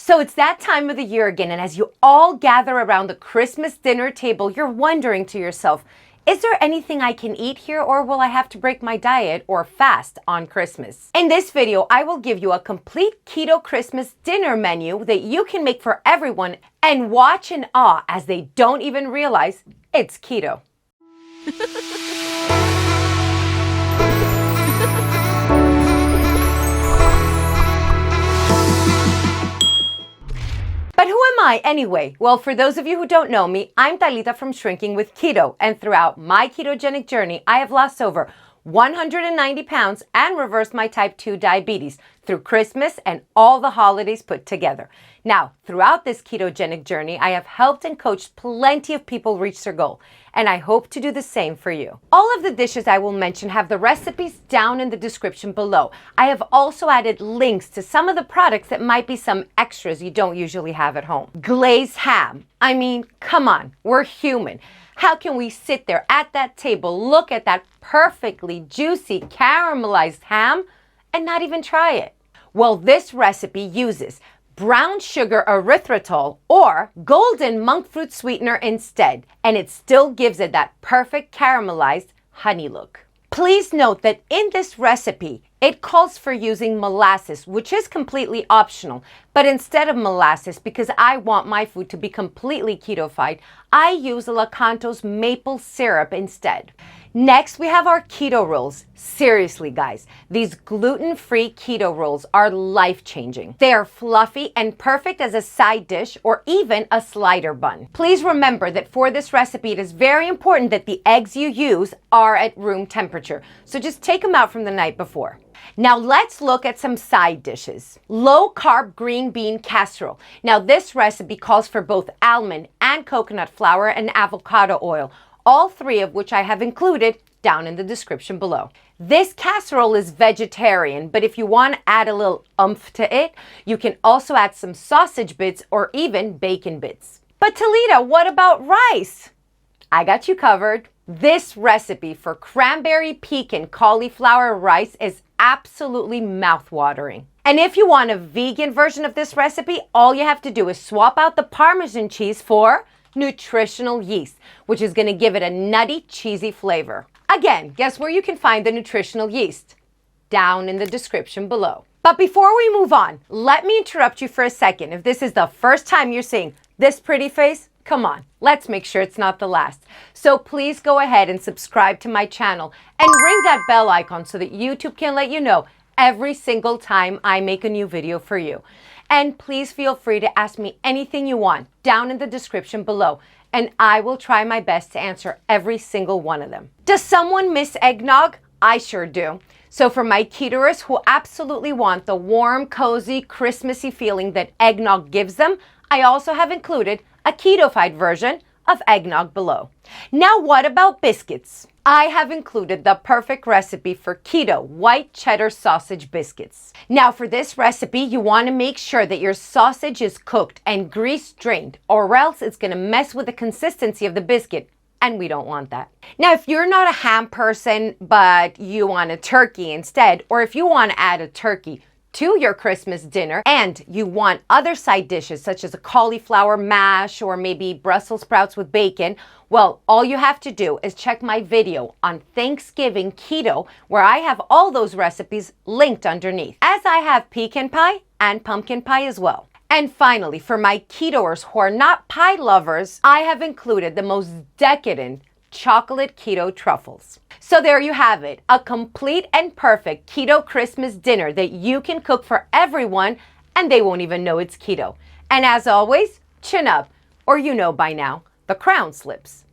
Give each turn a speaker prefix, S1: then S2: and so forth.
S1: So it's that time of the year again, and as you all gather around the Christmas dinner table, you're wondering to yourself, is there anything I can eat here, or will I have to break my diet or fast on Christmas? In this video, I will give you a complete keto Christmas dinner menu that you can make for everyone and watch in awe as they don't even realize it's keto. But who am I anyway? Well, for those of you who don't know me, I'm Talita from Shrinking with Keto, and throughout my ketogenic journey, I have lost over 190 pounds and reversed my type 2 diabetes through Christmas and all the holidays put together. Now, throughout this ketogenic journey, I have helped and coached plenty of people reach their goal, and I hope to do the same for you. All of the dishes I will mention have the recipes down in the description below. I have also added links to some of the products that might be some extras you don't usually have at home. Glazed ham. I mean, come on, we're human. How can we sit there at that table, look at that perfectly juicy caramelized ham, and not even try it? Well, this recipe uses brown sugar erythritol or golden monk fruit sweetener instead, and it still gives it that perfect caramelized honey look. Please note that in this recipe, it calls for using molasses, which is completely optional. But instead of molasses, because I want my food to be completely keto-fied, I use Lakanto's maple syrup instead. Next, we have our keto rolls. Seriously, guys, these gluten-free keto rolls are life-changing. They are fluffy and perfect as a side dish or even a slider bun. Please remember that for this recipe, it is very important that the eggs you use are at room temperature. So just take them out from the night before. Now let's look at some side dishes. Low-carb green bean casserole. Now this recipe calls for both almond and coconut flour and avocado oil, all three of which I have included down in the description below. This casserole is vegetarian, but if you want to add a little oomph to it, you can also add some sausage bits or even bacon bits. But Talita, what about rice? I got you covered. This recipe for cranberry, pecan, cauliflower rice is absolutely mouth-watering. And if you want a vegan version of this recipe, all you have to do is swap out the Parmesan cheese for nutritional yeast, which is going to give it a nutty, cheesy flavor. Again, guess where you can find the nutritional yeast? Down in the description below. But before we move on, let me interrupt you for a second. If this is the first time you're seeing this pretty face, come on, let's make sure it's not the last. So please go ahead and subscribe to my channel and ring that bell icon so that YouTube can let you know every single time I make a new video for you. And please feel free to ask me anything you want down in the description below, and I will try my best to answer every single one of them. Does someone miss eggnog? I sure do. So for my ketoers who absolutely want the warm, cozy, Christmassy feeling that eggnog gives them, I also have included a keto-fied version of eggnog below. Now what about biscuits? I have included the perfect recipe for keto white cheddar sausage biscuits. Now for this recipe, you want to make sure that your sausage is cooked and grease drained, or else it's going to mess with the consistency of the biscuit, and we don't want that. Now if you're not a ham person, but you want a turkey instead, or if you want to add a turkey to your Christmas dinner and you want other side dishes such as a cauliflower mash or maybe Brussels sprouts with bacon, well, all you have to do is check my video on Thanksgiving keto, where I have all those recipes linked underneath, as I have pecan pie and pumpkin pie as well. And finally, for my ketoers who are not pie lovers, I have included the most decadent chocolate keto truffles. So there you have it, a complete and perfect keto Christmas dinner that you can cook for everyone and they won't even know it's keto. And as always, chin up, or you know by now, the crown slips.